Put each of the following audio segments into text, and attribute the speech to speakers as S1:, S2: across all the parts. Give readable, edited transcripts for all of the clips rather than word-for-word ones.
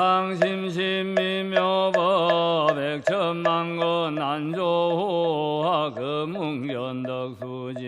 S1: 상심신미묘법 백천만건 난조호화 금웅견덕수지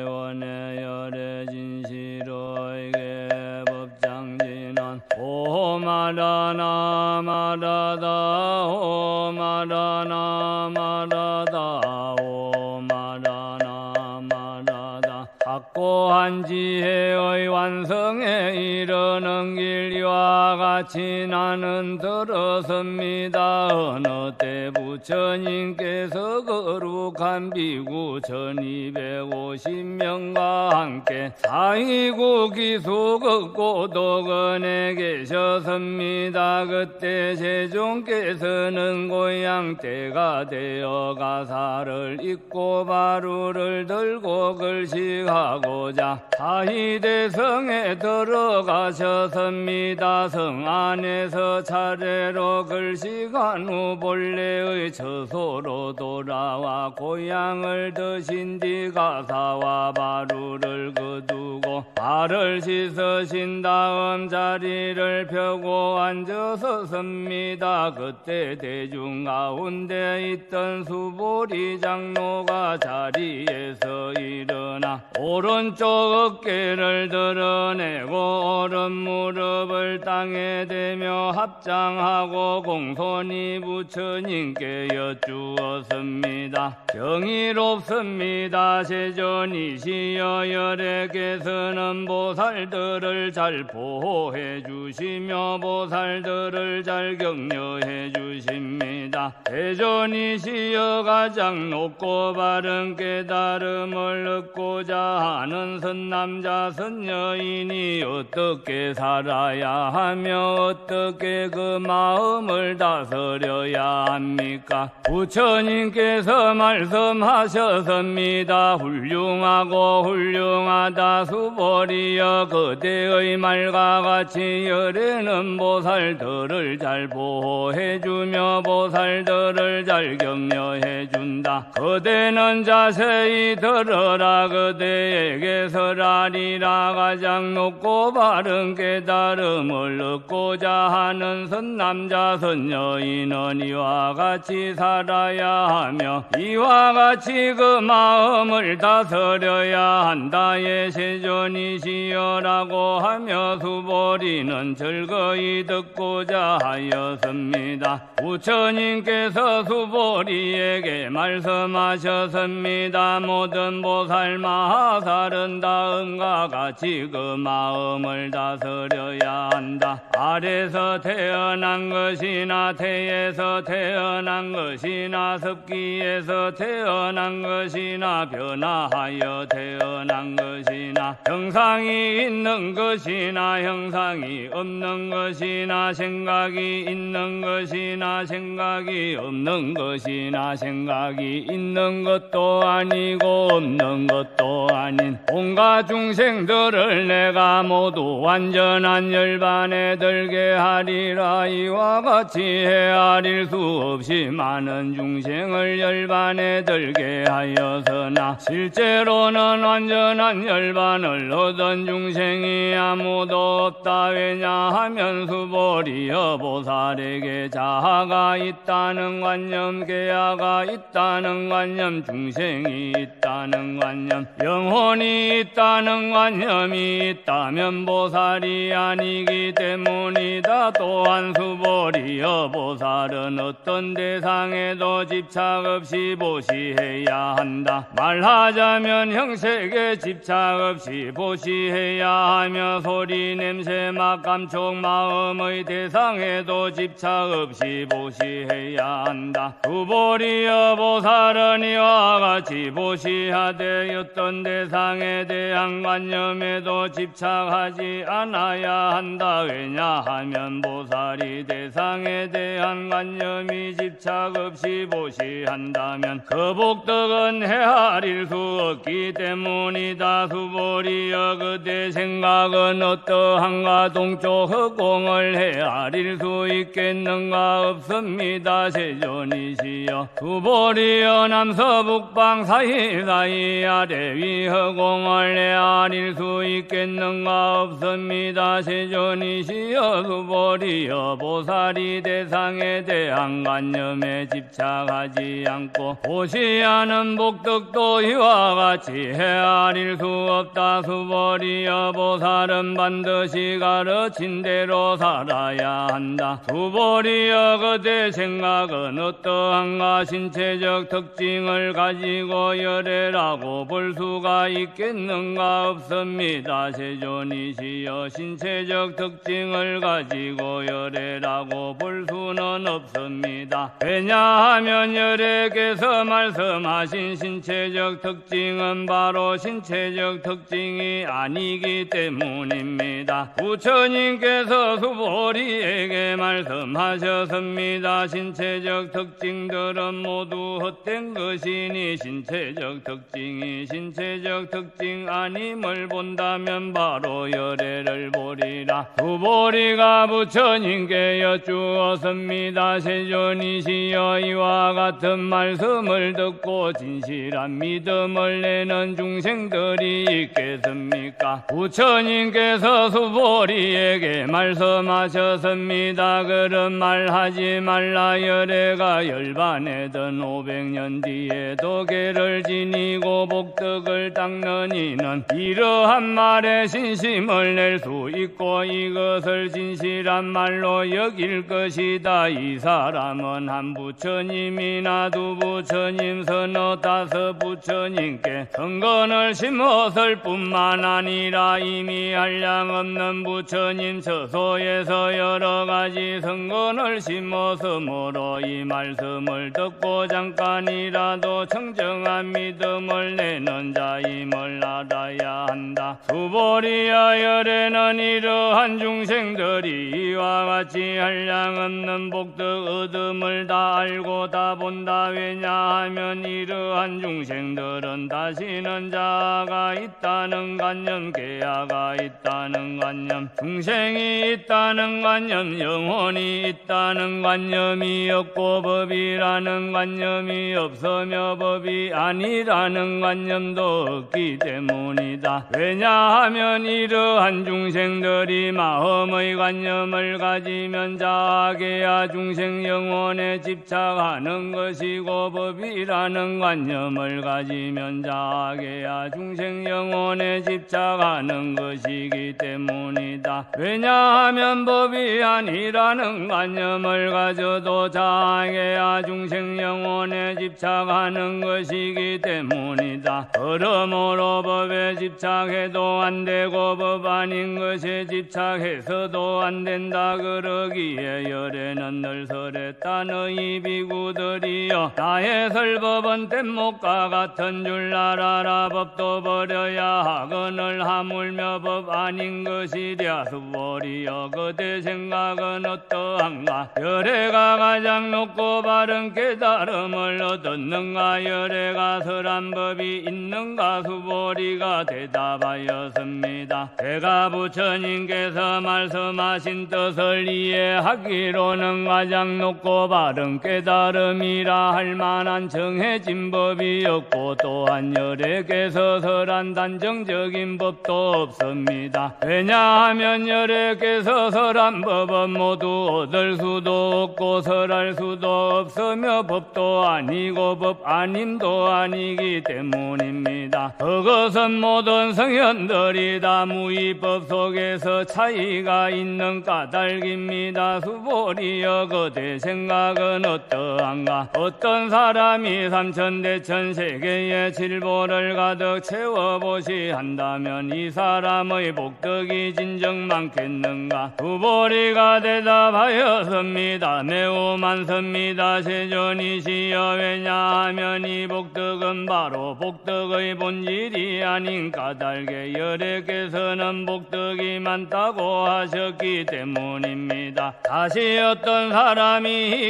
S1: 원해 열애 진시로에게 법장진원 오마라나 마라다 오마라나 마라다 오마라나 마라다 확고한 지혜의 완성에 이르는 길 이와 같이 나는 들었습니다. 어느 때 부처님께서 거룩한 비구 1250명과 함께 사이구 기수극고 도건에 계셨습니다. 그때 세종께서는 고향 때가 되어 가사를 읽고 바루를 들고 글식하고자 사희대성에 들어가셨습니다. 성 안에서 차례로 글식한 후 본래의 처소로 돌아와 고향을 드신 뒤 가사와 바루를 거두고 발을 씻으신 다음 자리를 펴고 앉으셨습니다. 그때 대중 가운데 있던 수보리 장로가 자리에서 일어나 오른쪽 어깨를 드러내고 오른 무릎을 땅에 대며 합장하고 공손히 부처님께 여쭈었습니다. 경이롭습니다. 세존이시여 열애께서는 보살들을 잘 보호해 주시며 보살들을 잘 격려해 주십니다. 세존이시여 가장 높고 바른 깨달음을 얻고자 하는 선남자 선여인이 어떻게 살아야 하며 어떻게 그 마음을 다스려야 합니까? 부처님께서 말씀하셨습니다. 훌륭하고 훌륭하다 수보리여 그대의 말과 같이 열애는 보살들을 잘 보호해주며 보살들을 잘 격려해준다. 그대는 자세히 들어라. 그대에게 설하리라. 가장 높고 바른 깨달음을 얻고자 하는 선남자 선여인은 이와 같이 살아야 하며 이와 같이 그 마음을 다스려야 한다. 예 세존이시여라고 하며 수보리는 즐거이 듣고자 하였습니다. 부처님께서 수보리에게 말씀하셨습니다. 모든 보살 마하살은 다음과 같이 그 마음을 다스려야 한다. 아래서 태어난 것이나 태에서 태어난 것이나 습기에서 태어난 것이나 변화하여 태어난 것이나 형상이 있는 것이나 형상이 없는 것이나 생각이 있는 것이나 생각이 없는 것이나 생각이 있는 것도 아니고 없는 것도 아닌 온갖 중생들을 내가 모두 완전한 열반에 들게 하리라. 이와 같이 헤아릴 수 없이 많은 중생을 열반에 들게 하여서나 실제로는 완전한 열반을 얻은 중생이 아무도 없다. 왜냐하면 수보리여 보살에게 자아가 있다는 관념, 계야가 있다는 관념, 중생이 있다는 관념, 영혼이 있다는 관념이 있다면 보살이 아니기 때문이다. 또한 수보리여 보살은 어떤 대상에도 집착 없이 보시해야 한다. 말하자면 형색에 집착 없이 보시해야 하며 소리 냄새 맛 감촉 마음의 대상에도 집착 없이 보시해야 한다. 수보리여 보살은 이와 같이 보시하되 어떤 대상에 대한 관념에도 집착하지 않아야 한다. 왜냐하면 보살이 대상에 대한 관념이 집착 없이 보시한다면 그 복덕은 헤아릴 수 없기 때문이다. 수보리여 그대 생각은 어떠한가? 동쪽 흑공을 헤아릴 수 있겠는가? 없습니다. 세존이시여 수보리여 남서북방 사이사이 아래 위 흑공 공을 헤아릴 수 있겠는가 없습니다. 세존이시여 수보리여 보살이 대상에 대한 관념에 집착하지 않고 보시하는 복덕도 이와 같이 헤아릴 수 없다. 수보리여 보살은 반드시 가르친 대로 살아야 한다. 수보리여 그대 생각은 어떠한가? 신체적 특징을 가지고 열애라고 볼 수가 있겠는가 없습니다. 세존이시여 신체적 특징을 가지고 열애라고 볼 수는 없습니다. 왜냐하면 열애께서 말씀하신 신체적 특징은 바로 신체적 특징이 아니기 때문입니다. 부처님께서 수보리에게 말씀하셨습니다. 신체적 특징들은 모두 헛된 것이니 신체적 특징이 신체적 특징 아님을 본다면 바로 열애를 보리라. 수보리가 부처님께 여쭈었습니다. 세존이시여 이와 같은 말씀을 듣고 진실한 믿음을 내는 중생들이 있겠습니까? 부처님께서 수보리에게 말씀하셨습니다. 그런 말 하지 말라. 열애가 열반에든 500년 뒤에 도계를 지니고 복덕을 닦는 이는 이러한 말에 신심을 낼 수 있고 이것을 진실한 말로 여길 것이다. 이 사람은 한 부처님이나 두 부처님 서너 다섯 부처님께 성건을 심었을 뿐만 아니라 이미 한량없는 부처님 처소에서 여러 가지 성건을 심었으므로 이 말씀을 듣고 잠깐이라도 청정한 믿음을 내는 자임을 알아야 한다. 수보리여 열애는 이러한 중생들이 이와 같이 한량없는 복덕 얻음을 다 알고 다 본다. 왜냐하면 이러한 중생들은 다시는 자아가 있다는 관념, 계야가 있다는 관념, 중생이 있다는 관념, 영혼이 있다는 관념이 없고 법이라는 관념이 없으며 법이 아니라는 관념도 없기 때문이다. 왜냐하면 이러한 중생들이 마음의 관념을 가지면 자아계야 중생 영혼에 집착하는 것이고 법이라는 관념을 가지면 자아계야 중생 영혼에 집착하는 것이기 때문이다. 왜냐하면 법이 아니라는 관념을 가져도 자아계야 중생 영혼에 집착하는 것이기 때문이다. 그러므로 법에 집착해도 안 되고 법 아닌 것에 집착해서도 안 된다. 그러기에 열애는 늘 설했다. 너희 비구들이여 나의 설법은 뗏목과 같은 줄 알아라. 법도 버려야 하거늘 하물며 법 아닌 것이랴. 수보리여 그대 생각은 어떠한가? 열애가 가장 높고 바른 깨달음을 얻었는가? 열애가 설한 법이 있는가? 수보리가 대답하였습니다. 제가 부처님께서 말씀하신 뜻을 이해하기로는 가장 높고 바른 깨달음이라 할 만한 정해진 법이 없고 또한 열애께서 설한 단정적인 법도 없습니다. 왜냐하면 열애께서 설한 법은 모두 얻을 수도 없고 설할 수도 없으며 법도 아니고 법 아님도 아니기 때문입니다. 그것은 모든 성현들이 다 무의법 속에서 차이가 있는 까닭입니다. 수보리여 그대 생각은 어떠한가? 어떤 사람이 삼천대천 세계의 칠보를 가득 채워보시 한다면 이 사람의 복덕이 진정 많겠는가? 수보리가 대답하였습니다. 매우 많습니다. 세존이시여 왜냐하면 이 복덕은 바로 복덕의 본질이 아닌 까닭에 열애께서는 복덕이 많다고 하셨기 때문입니다. 다시 어떤 사람이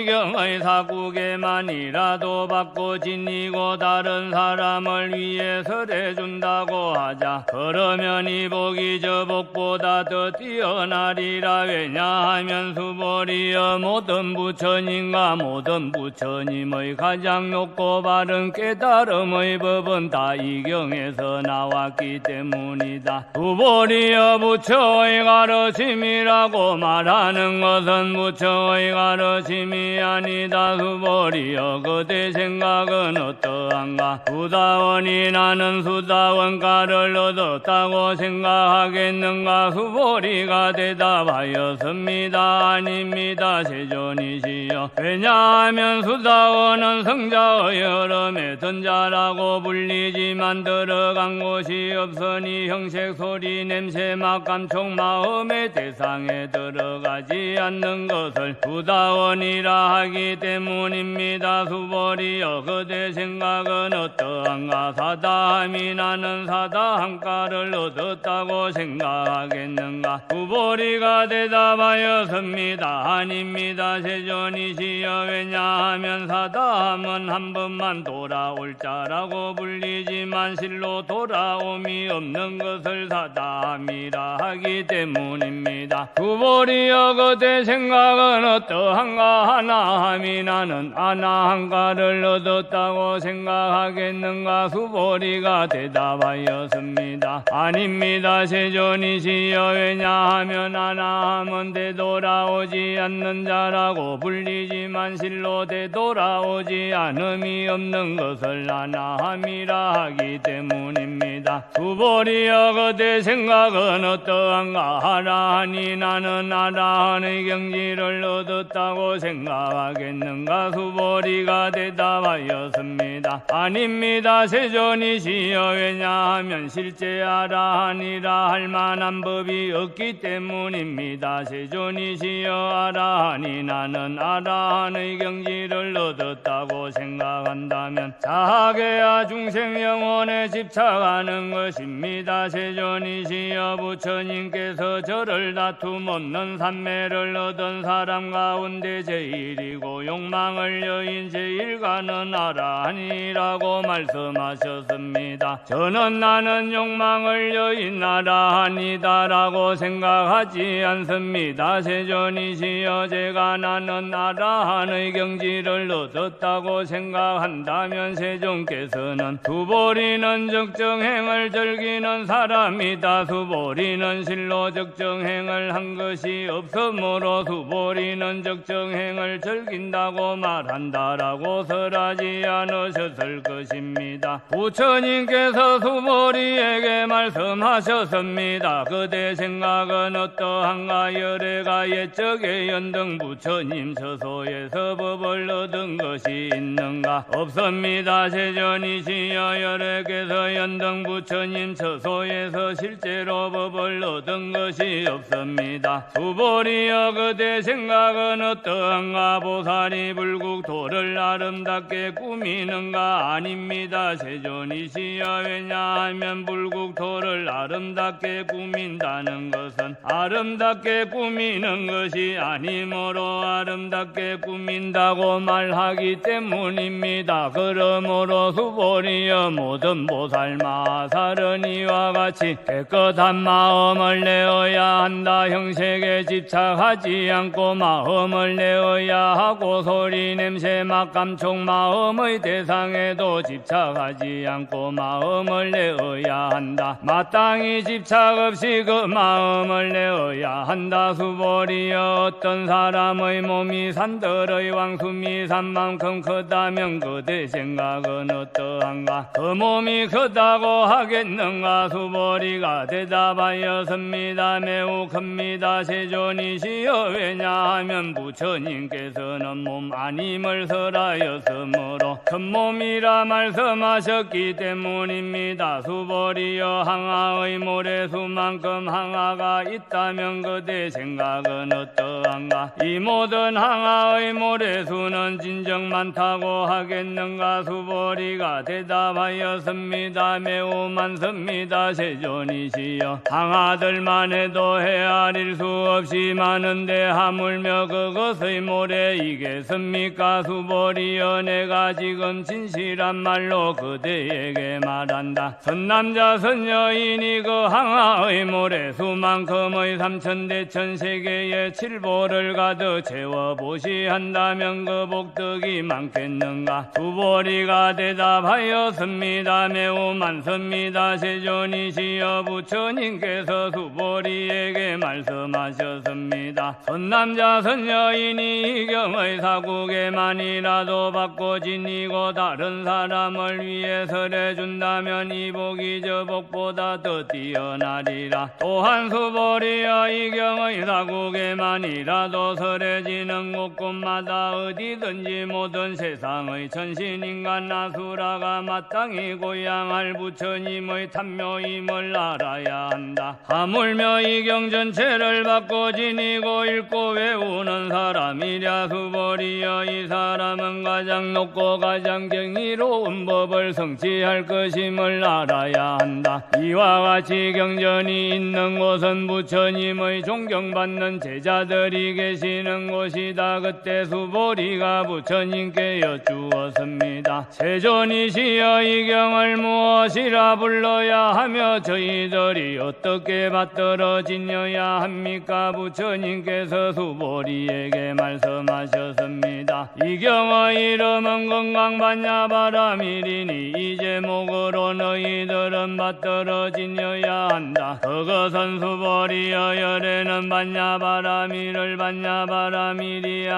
S1: 이경의 사국에만이라도 받고 지니고 다른 사람을 위해 설해준다고 하자. 그러면 이 복이 저 복보다 더 뛰어나리라. 왜냐하면 수보리여 모든 부처님과 모든 부처님의 가장 높고 바른 깨달음의 법은 다 이 경에서 나왔기 때문이다. 수보리여 부처의 가르침이라고 말하는 것은 부처의 가르침이 아니다. 수보리여 그대 생각은 어떠한가? 수다원이 나는 수다원가를 얻었다고 생각하겠는가? 수보리가 대답하였습니다. 아닙니다. 세존이시여. 왜냐하면 수다원은 성자의 여름에 던자라고 불리지만 들어간 곳이 없으니 형색 소리 냄새 맛 감촉 마음의 대상에 들어가지 않는 것을 수다원이라 하기 때문입니다. 수보리여 그대 생각은 어떠한가? 사다함이 나는 사다함가를 얻었다고 생각하겠는가? 수보리가 대답하였습니다. 아닙니다. 세존이시여. 왜냐하면 사다함은 한 번만 돌아올 자라고 불리지만 실로 돌아옴이 없는 것을 사다함이라 하기 때문입니다. 수보리여 그대 생각은 어떠한가? 하나함이 나는 아나함가를 얻었다고 생각하겠는가? 수보리가 대답하였습니다. 아닙니다. 세존이시여. 왜냐하면 아나함은 되돌아오지 않는 자라고 불리지만 실로 되돌아오지 않음이 없는 것을 아나함이라 하기 때문입니다. 수보리여 그대 생각은 어떠한가? 하라하니 나는 아라한의 경지를 얻었다고 생각하겠는가? 수보리가 대답하였습니다. 아닙니다. 세존이시여. 왜냐하면 실제 아라한이라 할 만한 법이 없기 때문입니다. 세존이시여. 아라하니 나는 아라한의 경지를 얻었다고 생각한다면 자하게야 중생 영혼에 집착하는 것입니다. 세존이시여. 부처님께서 저를 다툼 없는 삼매를 얻은 사람 가운데 제일이고 욕망을 여인 제일가는 아라한이라고 말씀하셨습니다. 저는 나는 욕망을 여인 아라한이다라고 생각하지 않습니다. 세존이시여. 제가 나는 아라한의 경지를 얻었다고 생각한다면 세존께서는 수보리는 적정행을 즐기는 사람이다. 수보리는 실로 적정행을 한 것이 없으므로 수보리는 적정행을 즐긴다고 말한다라고 설하지 않으셨을 것입니다. 부처님께서 수보리에게 말씀하셨습니다. 그대 생각은 어떠한가? 열애가 옛적에 연등 부처님 처소에서 법을 얻은 것이 있는가? 없습니다. 세존이시여. 열애께서 연등 부처님 처소에서 실제로 법을 얻은 것이 없습니다. 수보리여 그대 생각은 어떠한가? 보살이 불국토를 아름답게 꾸미는가? 아닙니다. 세존이시여. 왜냐하면 불국토를 아름답게 꾸민다는 것은 아름답게 꾸미는 것이 아니므로 아름답게 꾸민다고 말하기 때문입니다. 그러므로 수보리여 모든 보살 마살은 이와 같이 깨끗한 마음을 내어야 한다. 형색에 집착하지 않고 마음을 내어야 하고 소리 냄새 맛 감촉 마음의 대상에도 집착하지 않고 마음을 내어야 한다. 마땅히 집착 없이 그 마음을 내어야 한다. 수보리여. 어떤 사람의 몸이 산들의 왕숨이 산만큼 크다면 그대 생각은 어떠한가? 그 몸이 크다고 하겠는가? 수보리가 대답하였습니다. 매우 큽니다. 세존이시여. 왜냐하면 부처님께서는 몸 아님을 설하였으므로 큰 몸이라 말씀하셨기 때문입니다. 수보리여. 항아의 모래수만큼 항아가 있다면 그대 생각은 어떠한가? 이 모든 항아의 모래수는 진정 많다고 하겠는가? 수보리가 대답하였습니다. 매우 매우 많습니다. 세존이시여 항아들만 해도 헤아릴 수 없이 많은데 하물며 그것의 모래 이겠습니까? 수보리여 내가 지금 진실한 말로 그대에게 말한다. 선남자 선여인이 그 항아의 모래 수만큼의 삼천대천 세계의 칠보를 가득 채워보시 한다면 그 복덕이 많겠는가? 수보리가 대답하였습니다. 매우 많습니다. 세존이시여 부처님께서 수보리에게 말씀하셨습니다. 선남자 선여인이 이 경의 사국에만이라도 받고 지니고 다른 사람을 위해 설해준다면 이 복이 저 복보다 더 뛰어나리라. 또한 수보리여 이 경의 사국에만이라도 설해지는 곳곳마다 어디든지 모든 세상의 천신인간 나수라가 마땅히 고향할 부처님의 탐묘임을 알아야 한다. 하물며 이 경 전체를 받고 지니고 읽고 외우는 사람이랴. 수보리여 이 사람은 가장 높고 가장 경이로운 법을 성취할 것임을 알아야 한다. 이와 같이 경전이 있는 곳은 부처님의 존경받는 제자들이 계시는 곳이다. 그때 수보리가 부처님께 여쭈었습니다. 세존이시여 이 경을 무엇이라 불러야 하며 저희들이 어떻게 받들어지녀야 합니까? 부처님께서 수보리에게 말씀하셨습니다. 이 경의 이름은 건강반야바라밀이니 이 제목으로 너희들은 받들어지녀야 한다. 그것은 수보리여 열에는 반야바라밀을 반야바라밀이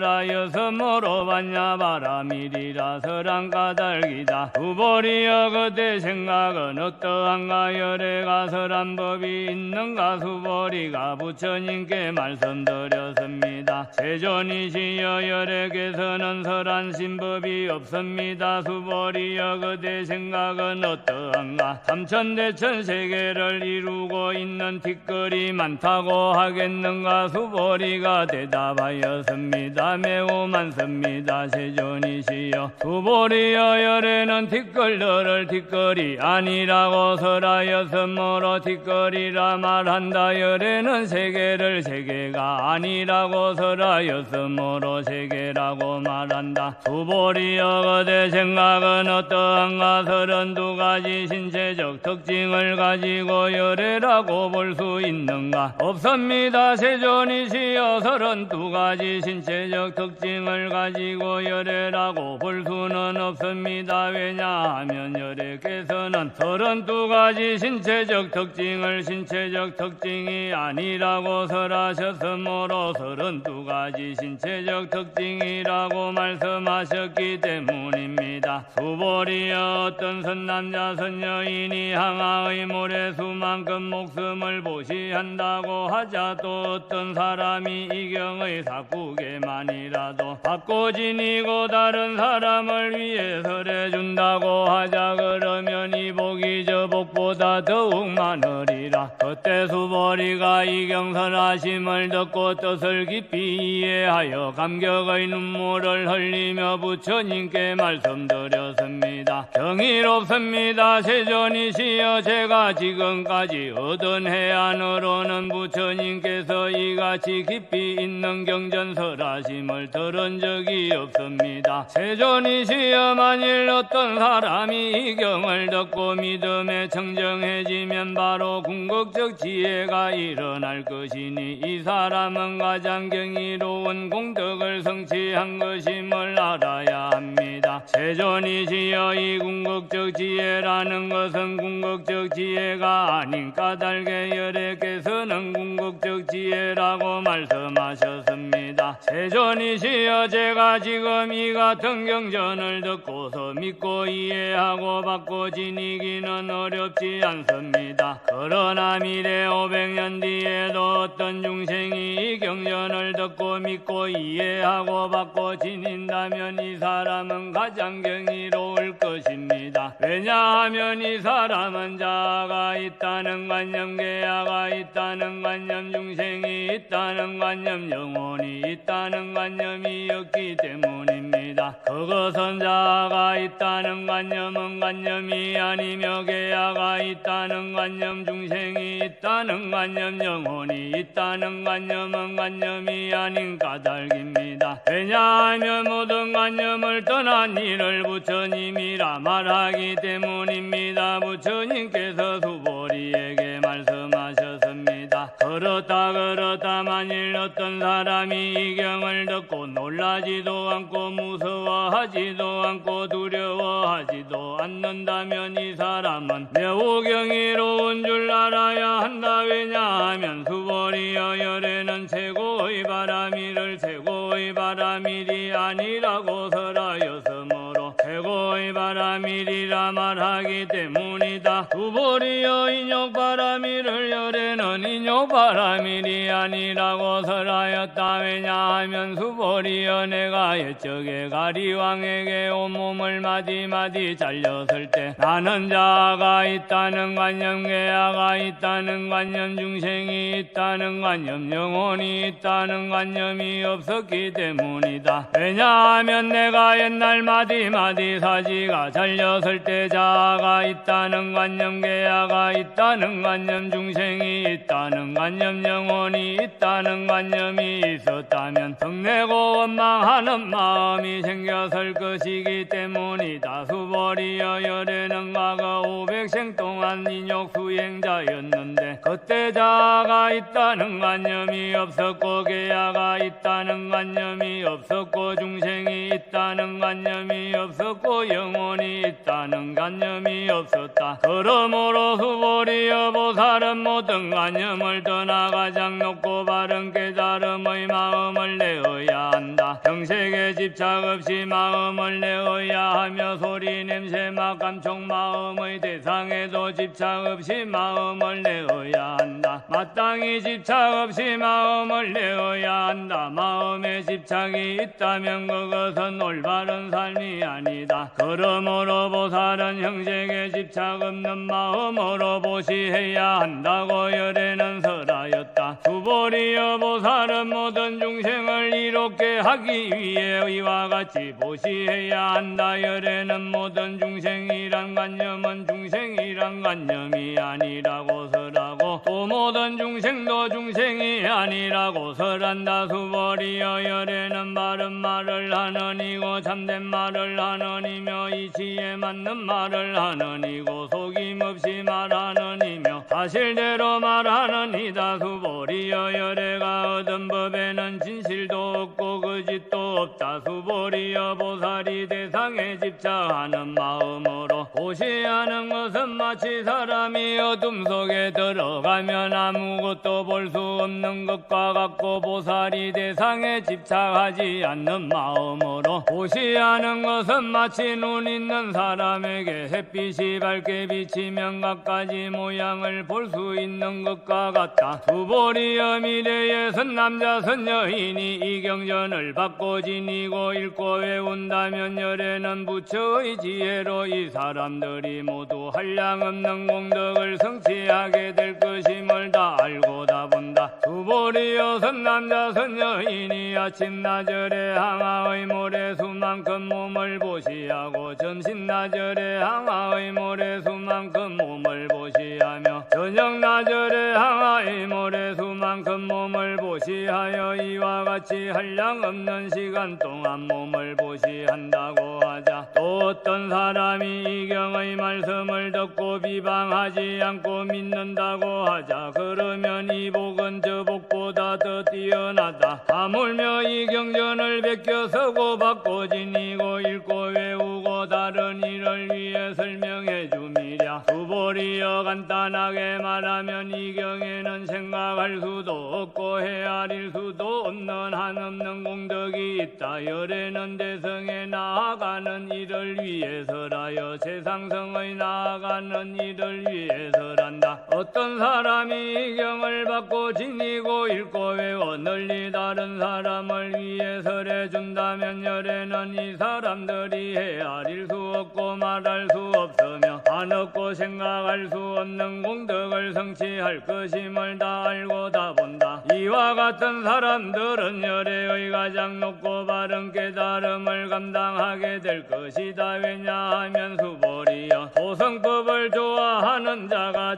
S1: 아니라서라여서모로 반야바라밀이라서란 까닭이다. 수보리여 그대 생각은 어떠한가? 열애가 설한 법이 있는가? 수보리가 부처님께 말씀드렸습니다. 세존이시여 열애께서는 설한 신법이 없습니다. 수보리여 그대 생각은 어떠한가? 삼천대천 세계를 이루고 있는 뒷거리 많다고 하겠는가? 수보리가 대답하였습니다. 매우 많습니다. 세존이시여 수보리여 열애는 뒷걸러를 뒷거리 아니라고 설하였으므로 뒷거리라 말한다. 열애는 세계를 세계가 아니라고 설하였으므로 세계라고 말한다. 수보리여 그대 생각은 어떠한가? 32가지 신체적 특징을 가지고 열애라고 볼 수 있는가? 없습니다. 세존이시여 32가지 신체적 특징을 가지고 열애라고 볼 수는 없습니다. 왜냐하면 열애께서는 32가지 신체적 특징을 신체적 특징이 아니라고 설하셨으므로 32가지 신체적 특징이라고 말씀하셨기 때문입니다. 수보리여 어떤 선남자 선여인이 항아의 모래수만큼 목숨을 보시한다고 하자 또 어떤 사람이 이 경의 사국에만이라도 받고 지니고 다른 사람을 위해 설해준다고 하자 그러면 이 복이 저 복보다 더욱 많으리라. 그때 수보리가 이 경설하심을 듣고 뜻을 깊이 이해하여 감격의 눈물을 흘리며 부처님께 말씀드렸습니다. 경이롭습니다. 세존이시여 제가 지금까지 얻은 해안으로는 부처님께서 이같이 깊이 있는 경전설하심을 들은 적이 없습니다. 세존이시여 만일 어떤 사람이 이 경을 듣고 믿음에 청정해지면 바로 궁극적 지혜가 일어날 것이니 이 사람은 가장 경이로운 공덕을 성취한 것임을 알아야 합니다. 세존이시여 이 궁극적 지혜라는 것은 궁극적 지혜가 아닌 까닭의 열애께서는 궁극적 지혜라고 말씀하셨습니다. 세존이시여 제가 지금 이 같은 경전을 듣고서 믿고 이해하고 받고 지니기는 어렵지 않습니다. 그러나 미래 500년 뒤에도 어떤 중생이 이 경전을 듣고 믿고 이해하고 받고 지닌다면 이 사람은 가장 경이로울 것입니다. 섭니다. 왜냐하면 이 사람은 자아가 있다는 관념, 계야가 있다는 관념, 중생이 있다는 관념, 영혼이 있다는 관념이었기 때문입니다. 그것은 자아가 있다는 관념은 관념이 아니며 계야가 있다는 관념, 중생이 있다는 관념, 영혼이 있다는 관념은 관념이 아닌 까닭입니다. 왜냐하면 모든 관념을 떠난 이를 부처님이라 말하기 때문입니다. 부처님께서 수보리에게 말씀하셨습니다. 그렇다 만일 어떤 사람이 이 경을 듣고 놀라지도 않고 무서워하지도 않고 두려워하지도 않는다면 이 사람은 매우 경이로운 줄 알아야 한다. 왜냐하면 수보리여 열에는 최고의 바라미를 최고의 바라밀이 아니라고 설하였으므로 최고의 바라밀이라 말하기 때문이다. 수보리여 인욕 바라밀을 열에는 인욕 바라밀이 아니라고 설하였다. 왜냐하면 수보리여 내가 옛적에 가리왕에게 온몸을 마디마디 잘렸을 때 나는 자아가 있다는 관념, 계야가 있다는 관념, 중생이 있다는 관념, 영혼이 있다는 관념이 없었기 때문이다. 왜냐하면 내가 옛날 마디마디 사지가 잘렸을 때 자아가 있다는 관념, 계야가 있다는 관념, 중생이 있다는 관념, 영혼이 있다는 관념이 있었다면 성내고 원망하는 마음이 생겼을 것이기 때문이다. 수보리여 열에는 과거 500생 동안 인욕 수행자였는데 그때 자아가 있다는 관념이 없었고 계야가 있다는 관념이 없었고 중생이 있다는 관념이 없었고 영혼이 있다는 관념이 없었다. 그러므로 수보리여 보살은 모든 관념을 떠나 가장 높고 바른 깨달음의 마음을 내어야 한다. 형색에 집착 없이 마음을 내어야 하며 소리 냄새 맛 감촉 마음의 대상에도 집착 없이 마음을 내어야 한다. 마땅히 집착 없이 마음을 내어야 한다. 마음에 집착이 있다면 그것은 올바른 삶이 아니다. 그러므로 보살은 형색에 집착 없는 마음으로 보시해야 한다고 열에는 설하였다. 수보리여 보살은 모든 중생을 이롭게 하기 위해 이와 같이 보시해야 한다. 열에는 모든 중생이란 관념은 중생이란 관념이 아니라고 설하고 또 모든 중생도 중생이 아니라고 설한다. 수보리여 열에는 바른 말을 하느니고 참된 말을 하느니며 이치에 맞는 말을 하느니고 속임없이 말하느니며 사실대로 말하느니다. 수보리여 열애가 얻은 법에는 진실도 없고 거짓도 없다. 수보리여 보살이 대상에 집착하는 마음으로 보시하는 것은 마치 사람이 어둠 속에 들어가면 아무것도 볼 수 없는 것과 같고 보살이 대상에 집착하지 않는 마음으로 보시하는 것은 마치 눈 있는 사람에게 햇빛이 밝게 비치면 갖가지 모양을 볼 수 있는 것과 같다. 수보리여 미래의 선남자 선여인이 이 경전을 받고 지니고 읽고 외운다면 열에는 부처의 지혜로 이 사람들이 모두 한량없는 공덕을 성취하게 될 것임을 다 알고 다 본다. 수보리여 선남자 선여인이 아침나절에 항아의 모래수만큼 몸을 보시하고 점심나절에 항아의 모래수만큼 몸을 보시하며 저녁나절에 항아의 모래수만큼 몸을 보시하여 이와 같이 한량없는 시간 동안 몸을 보시한다고 하자. 또 어떤 사람이 이 경의 말씀을 듣고 비방하지 않고 믿는다고 하자. 그러면 이 복은 저 복보다 더 뛰어나다. 하물며 이 경전을 베껴서고 받고 지니고 읽고 외우고 다른 일을 위해 설명해 줌이랴. 수보 수보리여 간단하게 말하면 이 경에는 생각할 수도 없고 헤아릴 수도 없는 한없는 공덕이 있다. 열애는 대성에 나아가는 이를 위해서라여 세상성의 나아가는 이를 위해서란다. 어떤 사람이 이 경을 받고 지니고 읽고 외워 널리 다른 사람을 위해서래 준다면 열애는 이 사람들이 헤아릴 수 없고 말할 수 없으며 한없고 생각할 수 없는 공덕을 성취할 것임을 다 알고 다 본다. 이와 같은 사람들은 열애의 가장 높고 바른 깨달음을 감당하게 될 것이다. 왜냐하면 수보리여 도성법을 좋아하는 자가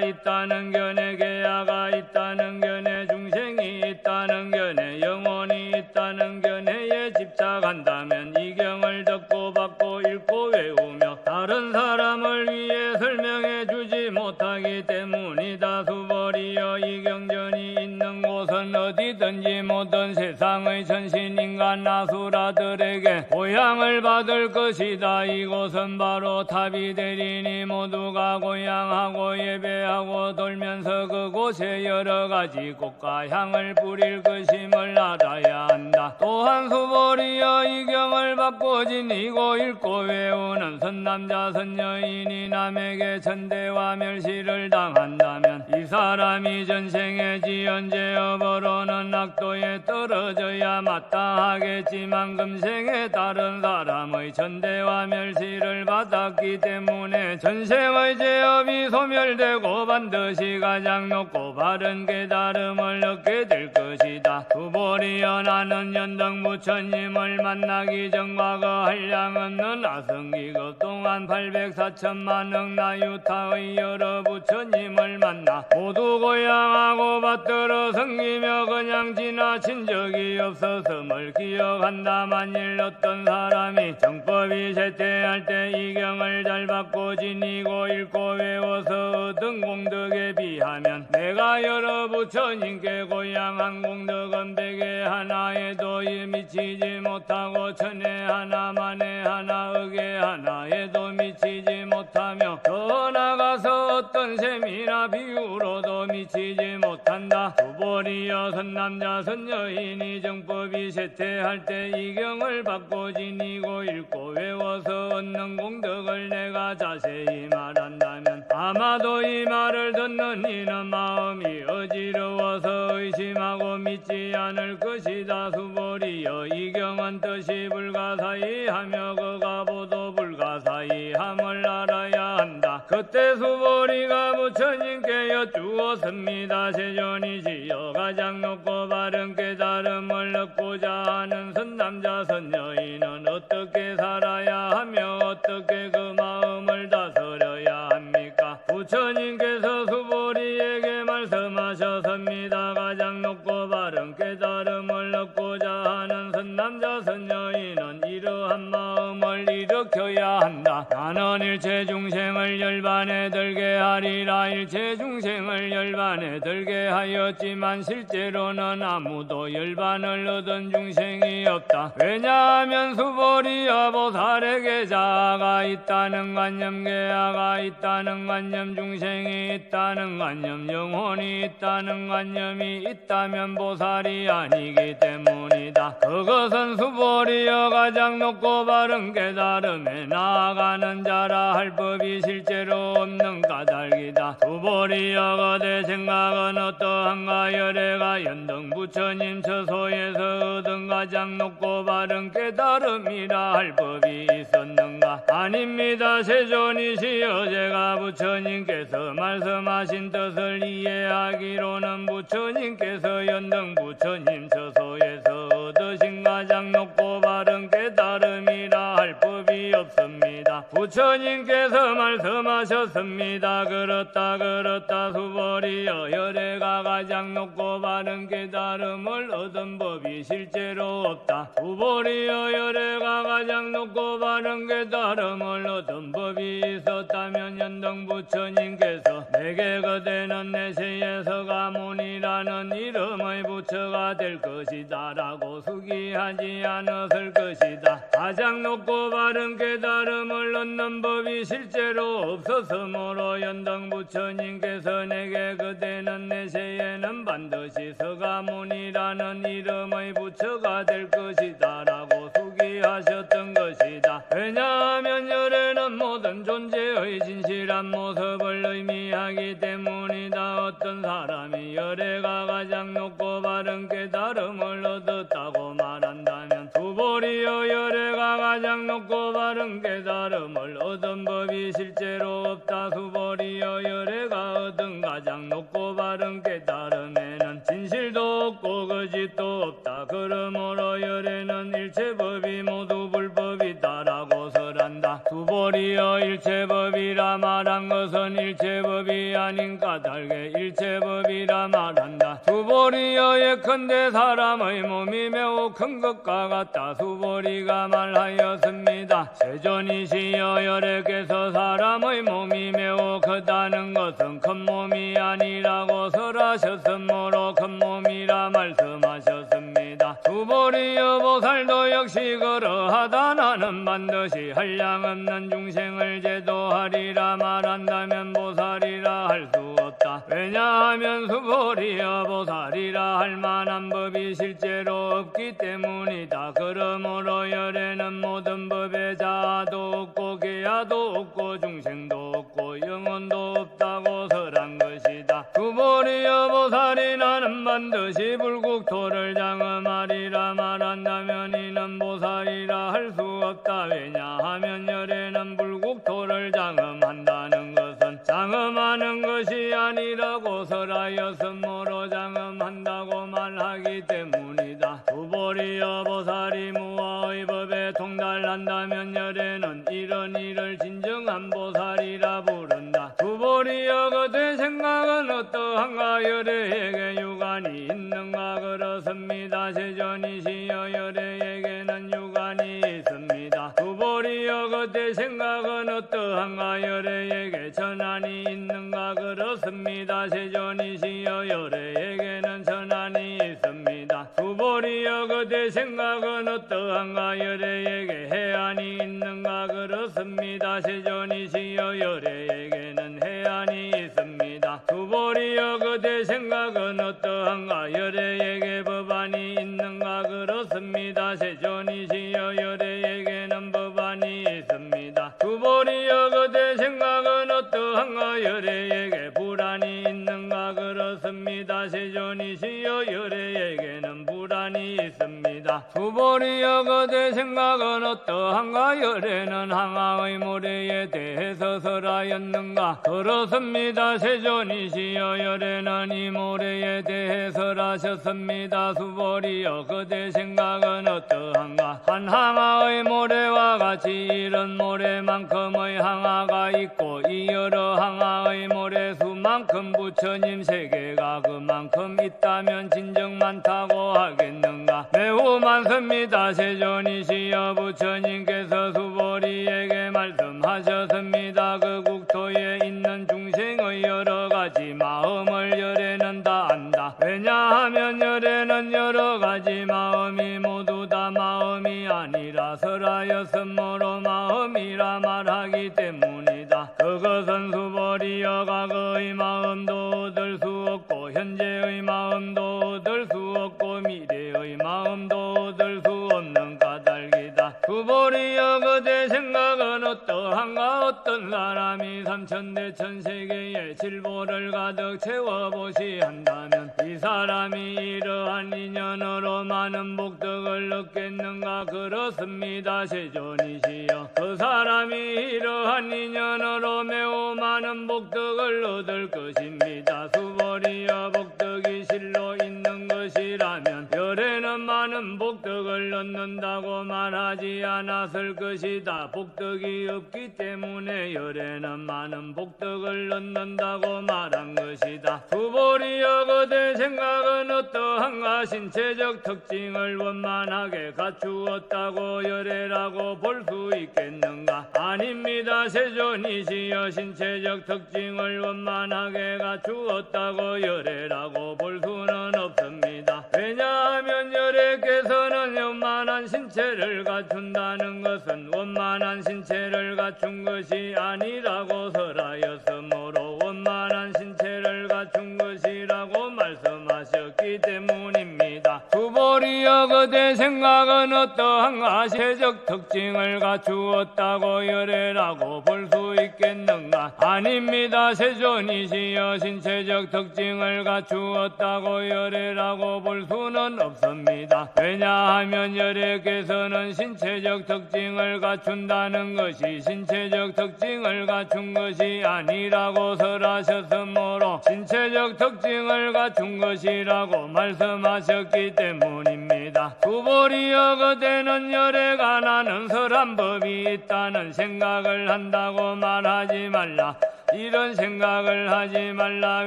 S1: 있다는 견해, 계야가 있다는 견해, 중생이 있다는 견해, 영혼이 있다는 견해에 집착한다면 이 경을 듣고 받고 읽고 외우며 다른 사람을 위해 설명해 주지 못하기 때문이다. 수보리여 이 경전이 있는 곳은 어디든지 모든 세상의 전신인간 아수라들에게 고향을 받을 것이다. 이곳은 바로 탑이 되리니 모두가 고향하고 예배하고 돌면서 그곳에 여러가지 꽃과 향을 뿌릴 것임을 알아야 한다. 또한 수보리여 이 경을 받고 지니고 읽고 외우는 선남자 선여인이 남에게 천대와 멸시를 당한다면 이 사람이 전생에 지은 죄업으로는 악도에 떨어져야 마땅하겠지만 금생에 다른 사람의 천대와 멸시를 받았기 때문에 전생의 죄업이 소멸되고 반드시 가장 높고 바른 깨달음을 얻게 될 것이다. 수보리여 나는 연등 부처님을 만나기 전과 그 한량 없는 아성기급 동안 804천만억 나유타의 여러 부처님을 만나 모두 고향하고 받들어 섬기며 그냥 지나친 적이 없었음을 기억한다. 만일 어떤 사람이 정법이 쇠퇴할 때 이 경을 잘 받고 지니고 읽고 외워서 얻은 공덕에 비하면 내가 여러 부처님께 고향한 공덕은 백에 하나에도 미치지 못하고 천에 하나 만에 하나 억에 하나에도 미치지 못하며 더 나가서 어떤 셈이나 비유로도 미치지 못한다. 수보리여 선남자 선여인이 정법이 쇠퇴할 때 이 경을 받고 지니고 읽고 외워서 얻는 공덕을 내가 자세히 말한다면 아마도 이 말을 듣는 이는 마음이 어지러워서 의심하고 믿지 않을 것이다. 수보리여 이 경은 뜻이 불가사의하며 그가 보도 불가사의함을 알아야 한다. 그때 수보리가 부처님께 여쭈었습니다. 세존이시여 가장 높고 바른 깨달음을 얻고자 하는 선남자 선여인은 어떻게 살아야 하며 어떻게 그 마음을 다스려야 합니까? 부처님께서 수보리에게 말씀하셨습니다. 가장 높고 바른 깨달음을 얻고자 하는 선남자 선여인은 이러한 마음을 일으켜야 한다. 나는 일체 중생을 열반에 들게 하리라. 일체 중생을 열반에 들게 하였지만 실제로는 아무도 열반을 얻은 중생이 없다. 왜냐하면 수보리여 보살에게 자아가 있다는 관념, 계야가 있다는 관념, 중생이 있다는 관념, 영혼이 있다는 관념이 있다면 보살이 아니기 때문이다. 그것은 수보리여 가장 높고 바른 깨달음에 나아가는 자라 할 법이 실제로 없는 까닭이다. 수보리여 거대 생각은 어떠한가? 열애가 연등 부처님 처소에서 얻은 가장 높고 바른 깨달음이라 할 법이 있었는가? 아닙니다. 세존이시여 제가 부처님께서 말씀하신 뜻을 이해하기로는 부처님께서 연등 부처님 처소에서 얻으신 가장 높고 바른 깨달음이라 할 법이 없습니다. 부처님께서 말씀하셨습니다. 그렇다 수보리여 열애가 가장 높고 바른 깨달음을 얻은 법이 실제로 없다. 수보리여 열애가 가장 높고 바른 깨달음을 얻은 법이 있었다면 연등 부처님께서 내게 그대는 내세에서 가문이라는 이름의 부처가 될 것이다 라고 수기하지 않았을 것이다. 가장 높고 바른 깨달음을 얻는 열에는 법이 실제로 없어서므로 연등부처님께서 내게 그대는 내세에는 반드시 서가모니라는 이름의 부처가 될 것이다 라고 수기하셨던 것이다. 왜냐하면 열에는 모든 존재의 진실한 모습을 의미하기 때문이다. 어떤 사람이 열애가 가장 높고 바른 깨달음을 얻었다고 말한다면 수보리여 열애가 가장 높고 바른 깨달음을 얻은 법이 실제로 없다. 수보리여 열애가 얻은 가장 높고 바른 깨달음에는 진실도 없고 거짓도 없다. 그러므로 열애는 일체법이 모두 불법이다라고 설한다. 수보리여 일체법이라 말한 것은 일체법이 아닌 까닭에 일체법이라 말한다. 수보리여 예컨대 사람의 몸이 매우 큰 것과 같다. 수보리가 말하였습니다. 세존이시여 열애께서 사람의 몸이 매우 크다는 것은 큰 몸이 아니라고 설하셨으므로 큰 몸이라 말씀하셨습니다. 수보리여 보살도 역시 그러하다. 나는 반드시 한량없는 중생을 제도하리라 말한다면 보살이라 할 수 없다. 왜냐하면 수보리여 보살이라 할 만한 법이 실제로 없기 때문이다. 그러므로 열애는 모든 법에 자아도 없고 계야도 없고 중생도 없고 영혼도 없다고 설한 것이다. 수보리여 보살이 나는 반드시 불국토를 장엄하리라 말한다면 이는 보살이라 할 수 없다. 왜냐하면 열애는 불국토를 장엄한다는 것은 장엄하는 것이 아니라고 설하였으므로 장엄한다고 말하기 때문이다. 수보리여 보살이 무아의 법에 통달한다면 열애는 이런 일을 진정한 보살이라 부른다. 수보리여 그대 생각은 어떠한가? 열애에게 유관이 있는가? 그렇습니다. 세존이시여 열애에게는 유관이 있습니다. 수보리여 그대 생각은 어떠한가? 열애에게 전환이 있는가? 그렇습니다. 세존이시여 열애에게는 전환이 있습니다. 수보리여 그대 생각은 어떠한가? 열애에게 해안이 있는가? 그렇습니다. 세존이시여 열애에게는 해안이 있습니다. 수보리여 그대 생각은 어떠한가? 열애에게 법안이 있는가? 그렇습니다. 세존이시여 열애에게는 법안이 있습니다. 수보리여 그대 생각은 어떠한가? 열애에게 불안이 있는가? 그렇습니다. 세존이시여 열애에게는 불안이 있습니다. 수보리여 그대 생각은 어떠한가? 열애는 항아의 모래에 대해서 설하였는가? 그렇습니다. 세존이시여 열애는 이 모래에 대해 설하셨습니다. 수보리여 그대 생각은 어떠한가? 한 항아의 모래와 같이 이런 모래만큼의 항아가 있고 이 여러 항아의 모래수만큼 부처님 세계가 그만큼 있다면 진정 많다고 하겠는가? 매우 많습니다. 세존이시여 부처님께서 수보리에게 말씀하셨습니다. 그 국토에 있는 중생의 여러 가지 마음을 열애는 다 안다. 왜냐하면 열애는 여러 가지 마음이 모두 다 마음이 아니라 설하였으므로 마음이라 말하기 때문이다. 그것은 수보리여 과거의 마음도 얻을 수 없고 현재의 마음도 얻을 수 없고 미래의 마음도 얻을 수 없는 까닭이다. 수보리여 그대 생각은 어떠한가? 어떤 사람이 삼천대천세계에 질보를 가득 채워보시한다면 이 사람이 이러한 인연으로 많은 복덕을 얻겠는가? 그렇습니다. 세존이시여 그 사람이 이러한 인연으로 매우 많은 복덕을 얻을 것입니다. 수보리여 복덕이 실로 있는 것이라면 열애는 많은 복덕을 얻는다고 말하지 않았을 것이다. 복덕이 없기 때문에 열애는 많은 복덕을 얻는다고 말한 것이다. 수보리여 그대 생각은 어떠한가? 신체적 특징을 원만하게 갖추었다고 열애라고 볼 수 있겠는가? 아닙니다. 세존이시여 신체적 특징을 원만하게 갖추었다고 열애라고 볼 수는 없습니다. 없습니다. 왜냐하면 열애께서는 원만한 신체를 갖춘다는 것은 원만한 신체를 갖춘 것이 아니라고 설하였으므로 원만한 신체를 갖춘 것이라고 말씀하셨기 때문입니다. 수보리여 그대 생각은 어떠한가? 신체적 특징을 갖추었다고 열애라고 볼 수 있겠는가? 아닙니다. 세존이시여 신체적 특징을 갖추었다고 열애라고 볼 수는 없습니다. 왜냐하면 열애께서는 신체적 특징을 갖춘다는 것이 신체적 특징을 갖춘 것이 아니라고 설하셨으므로 신체적 특징을 갖춘 것이라고 말씀하셨기 때문입니다. 수보리여 그대는 열애가 나는 설한 법이 있다는 생각을 한다고 말하지 말라. 이런 생각을 하지 말라.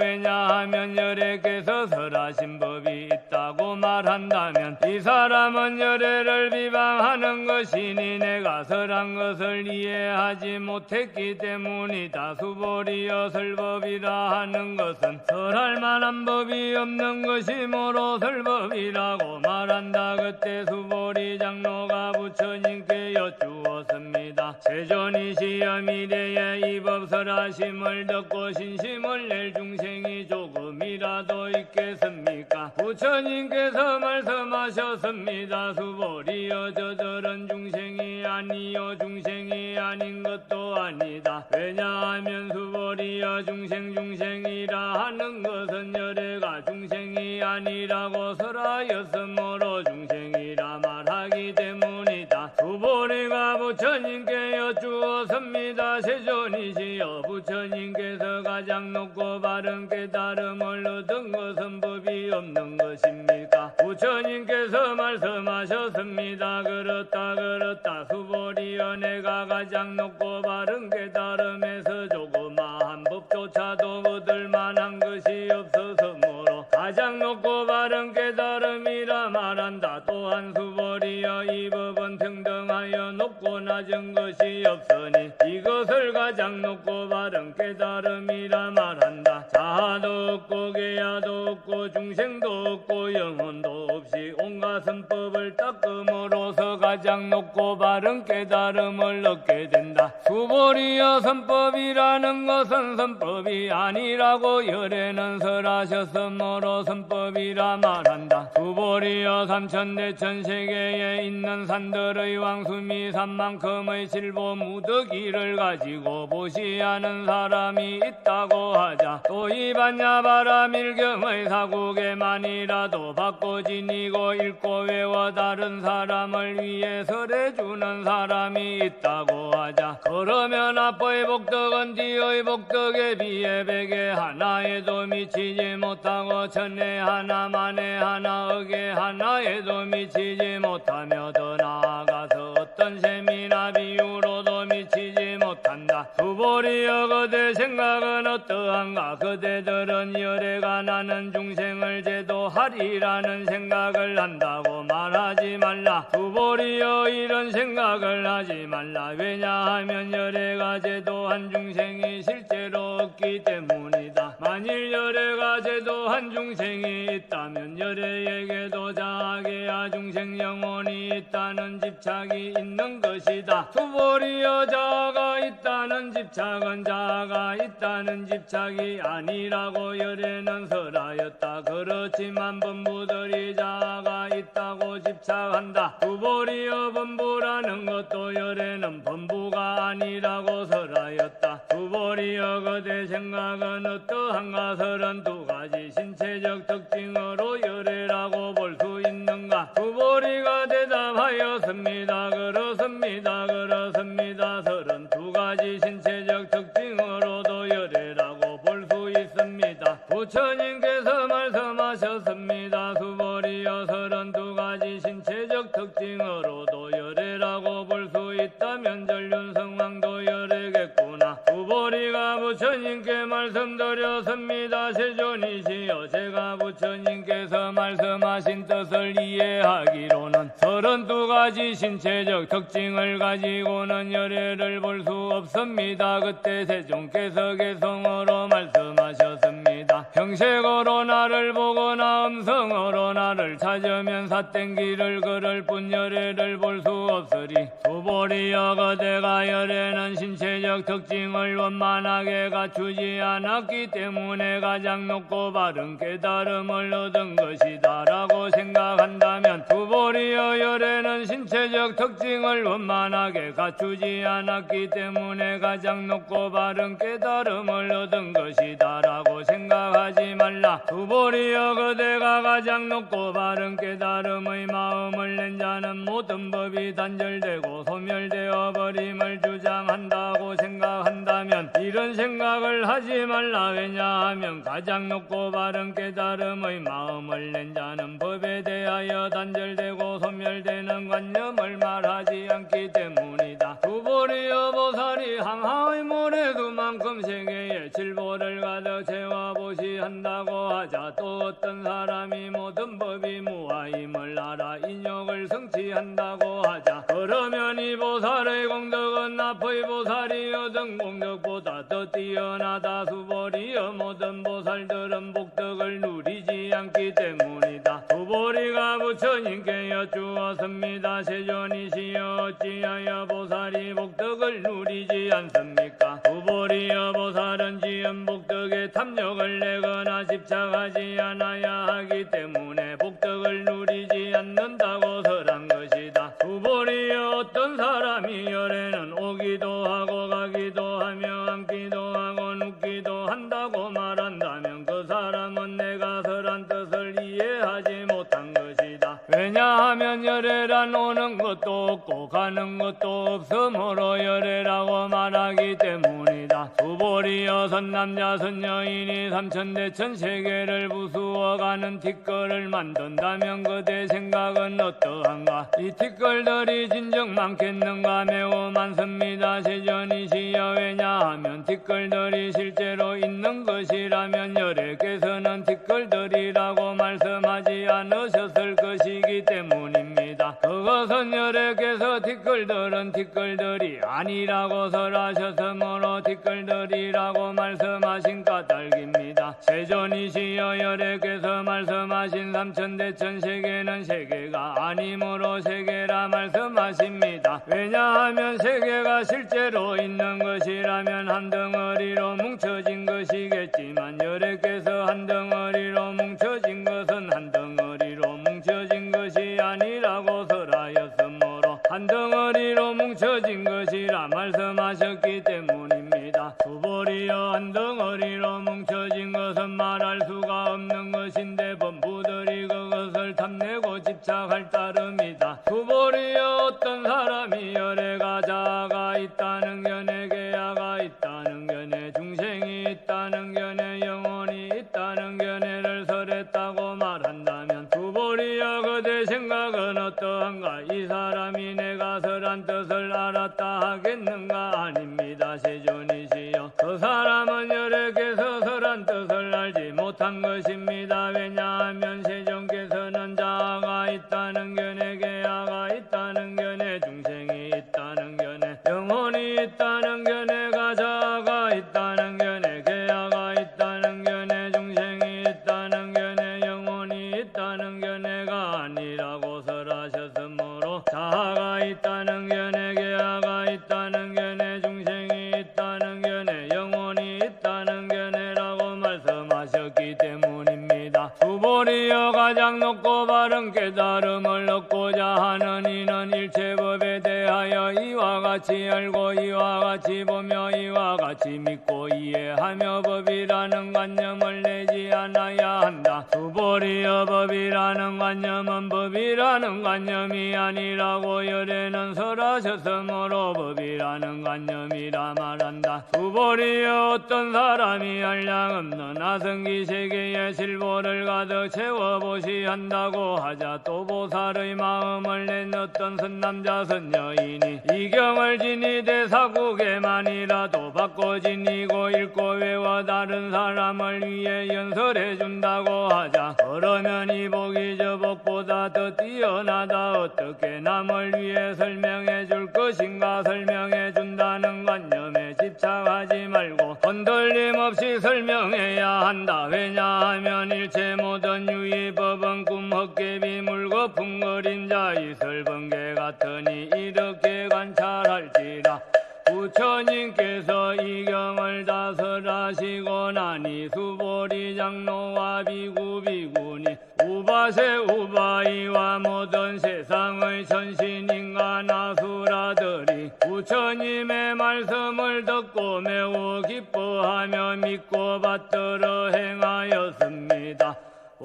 S1: 왜냐하면 열애께서 설하신 법이 있다고 말한다면 이 사람은 열애를 비방하는 것이니 내가 설한 것을 이해하지 못했기 때문이다. 수보리여 설법이라 하는 것은 설할 만한 법이 없는 것이므로 설법이라고 말한다. 그때 수보리 장로가 부처님께 여쭈었습니다. 세존이시여 미래에 이 법 설하심을 듣고 신심을 낼 중생이 조금이라도 있겠습니까? 부처님께서 말씀하셨습니다. 수보리여 저들은 중생이 아니요 중생이 아닌 것도 아니다. 왜냐하면 수보리여 중생이라 하는 것은 열애가 중생이 아니라고 설하였으므로 중생이라 말하기 때문이다. 수보리가 부처님께 여쭈었습니다. 세존이시여 부처님께서 가장 높고 바른 깨달음을 얻은 것은 법이 없는 것입니까? 부처님께서 말씀하셨습니다. 그렇다 수보리여 내가 가장 높고 바른 깨달음에서 조그마한 법조차도 얻을 만한 것이 없어서므로 가장 높고 바른 깨달음이라 말한다. 또한 수보리여 이 법은 평등하여 높고 낮은 것이 없으니 이것을 가장 높고 바른 깨달음이라 말한다. 자아도 없고 계야도 없고 중생도 없고 영혼도 없이 온갖 선법을 닦음으로써 가장 높고 바른 깨달음을 얻게 된다. 수보리여 선법이라는 것은 선법이 아니라고 열애는 설하셨으므로 선법이라 말한다. 수보리여 삼천대천세계에 있는 산들의 왕수미 산만큼의 실보 무더기를 가지고 보시하는 사람이 있다고 하자 또 이 반야바라밀경의 사국에만이라도 받고 지니고 읽고 외워 다른 사람을 위해 설해주는 사람이 있다고 하자 그러면 앞의 복덕은 뒤의 복덕에 비해 백에 하나에도 미치지 못하고 천에 하나 만에 하나 억에 하나에도 미치지 못하며 더 나아가서 어떤 셈이나 비유로도 미치지 못한다. 수보리여 그대 생각은 어떠한가? 그대들은 열애가 나는 중생을 제도하리라는 생각을 한다고 말하지 말라. 수보리여 이런 생각을 하지 말라. 왜냐하면 열애가 제도한 중생이 실제로 없기 때문이다. 만일 열애가 제도한 중생이 있다면 열애에게도 자아계야 중생 영혼이 있다는 집착이 있는 것이다. 수보리여 자아가 있다는 집착은 자아가 있다는 집착이 아니라고 열애는 설하였다. 그렇지만 범부들이 자아가 있다고 집착한다. 수보리여 범부라는 것도 열애는 범부가 아니라고 설하였다. 수보리여 그대 생각은 어떠한가? 32가지 신체적 특징으로 열애라고 볼 수 있는가? 수보리가 대답하였습니다. 그렇습니다. 32가지 신체적 특징으로도 열애라고 볼 수 있습니다. 부처님께서 말씀하셨습니다. 수보리여 32가지 신체적 특징으로도 열애라고 볼 수 있다면 전륜성왕도 열애겠구나. 수보리가 부처님께 말씀드렸습니다. 세존이시여 제가 부처님께서 말씀하신 뜻을 이해하기로는 32가지 신체적 특징을 가지고는 열애를 볼 수 없습니다. 그때 세존께서 개성으로 말씀하셨습니다. 형색으로 나를 보거나 음성으로 나를 찾으면 삿된 길을 걸을 뿐 열애를 볼 수 없으리. 수보리여 그대가 열애는 신체적 특징을 원만하게 갖추지 않았기 때문에 가장 높고 바른 깨달음을 얻은 것이다 라고 생각한다면, 수보리여 열애는 신체적 특징을 원만하게 갖추지 않았기 때문에 가장 높고 바른 깨달음을 얻은 것이다 라고 생각하지 말라. 수보리여 그대가 가장 높고 바른 깨달음의 마음을 낸 자는 모든 법이 단절되고 소멸되어 버림을 주장한다고 생각한다면 이런 생각을 하지 말라. 왜냐하면 가장 높고 바른 깨달음의 마음을 낸 자는 법에 대하여 단절되고 소멸되는 관념을 말하지 않기 때문이다. 수보리여 보살이 항하의 모래두만큼 세계에 칠보를 가득 채워보시한다고 하자, 또 어떤 사람이 모든 법이 무아임을 알아 인욕을 성취한다고 하자, 그러면 이 보살의 공덕은 앞의 보살이 얻은 공덕보다 더 뛰어나다. 수보리여 모든 보살들은 복덕을 누리지 않기 때문이다. 수보리가 부처님께 여쭈었습니다. 세존이시여 어찌하여 보살이 복덕을 누리지 않습니까? 수보리여 보살은 지은 복덕에 탐욕을 내거나 집착하지 않아야 하기 때문에 복덕을 누리지 않는다고 설한 것이다. 수보리여 어떤 사람이 열애는 오기도 하고 가기도 하며 앉기도 하고 눕기도 한다고 말한다면 그 사람은 내가 설한 뜻을 이해하지 못한 것이다. 왜냐하면 열애란 오는 것도 없고 가는 것도 없으므로 열애라고 말하기 때문이다. 수보리여 선남자 선여인이 삼천대천 세계를 부수어가는 티끌을 만든다면 그대 생각은 어떠한가? 이 티끌들이 진정 많겠는가? 매우 많습니다. 세존이시여 왜냐하면 티끌들이 실제로 있는 것이라면 열애께서는 티끌들이라고 말씀하지 않으셨을 것이기 때문입니다. 그것은 열애께서 티끌들은 티끌들이 아니라고 설하셨으므로 티끌들이라고 말씀하신 까닭입니다. 세존이시여 열애께서 말씀하신 삼천대천 세계는 세계가 아니므로 세계라 말씀하십니다. 왜냐하면 세계가 실제로 있는 것이라면 한 덩어리로 뭉쳐진 것이겠지만 열애께서 한 덩어리로 뭉쳐진 것은 한 덩어리로 뭉쳐진 것이 아니라고 설하였으므로 한 덩어리로 뭉쳐진 것이라 말씀하셨기 때문입니다. 수보리여 한 덩어리로 뭉쳐진 것은 말할 수가 없는 것인데 범부들이 그것을 탐내고 집착할 따름이다. 수보리여 어떤 사람이 열애가 자아가 있다는 견해, 계야가 있다는 견해, 중생이 있다는 견해, 영혼이 있다는 견해를 설했다고 말한다면 수보리여 그대 생각은 어떠한가? 이 사람이 내가 설한 뜻을 알았다 하겠는가? 아닙니다. 세존이시여 그 사람은 열애께서 설한 뜻을 알지 못한 것입니다. 왜냐하면 세존께서는 자아가 있다는 견해, 계야가 있다는 견해, 중생이 있다는 견해, 영혼이 있다는 견해가 자아가 있다는 견해, 계야가 있다는 견해, 중생이 있다는 견해, 영혼이 있다는 견해가 아니라고 설하셨으므로 자아가 있다는 견해, 계야가 있다는 견해, 중생이 있다는 견해, 영혼이 있다는 견해라고 말씀하셨기 때문입니다. 수보리여 가장 높고 바른 깨달음을 얻고자 하는 이는 일체법에 대하여 이와 같이 알고 이와 같이 보며 이와 같이 믿고 이해하며 법이라는 관념을 내지 않아야 한다. 수보리여 법이라는 관념은 법이라는 관념이 아니라고 열애는 설하셨으므로 법이라는 관념이라 말한다. 수보리여 어떤 사람이 한량없는 아성기 세계에 실보를 가득 채워보시한다고 하자, 또 보살의 마음을 낸 어떤 선남자 선여인이 이 경을 지니되 사국에만이라도 받고 지니고 읽고 외워 다른 사람을 위해 연설해준다고 하자, 그러면 이 복이 저 복보다 더 뛰어나다. 어떻게 남을 위해 설명해 줄 것인가? 설명해 준다는 관념에 집착하지 말고 흔들림 없이 설명해야 한다. 왜냐하면 일체 모든 유의법은 꿈 헛개비 물고 풍거린 자 있을 번개 같으니 이렇게 관찰할지라. 부처님께서 이 경을 다설하시고 나니 수보리 장로와 비구 비구니 우바세 우바이와 모든 세상의 천신인간 아수라들이 부처님의 말씀을 듣고 매우 기뻐하며 믿고 받들어 행하였습니다.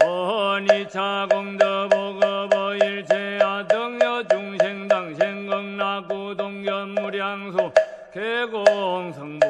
S1: 원이차 공덕보급의 일체야 등여 중생당 생극락구 동견무량수 개공성불도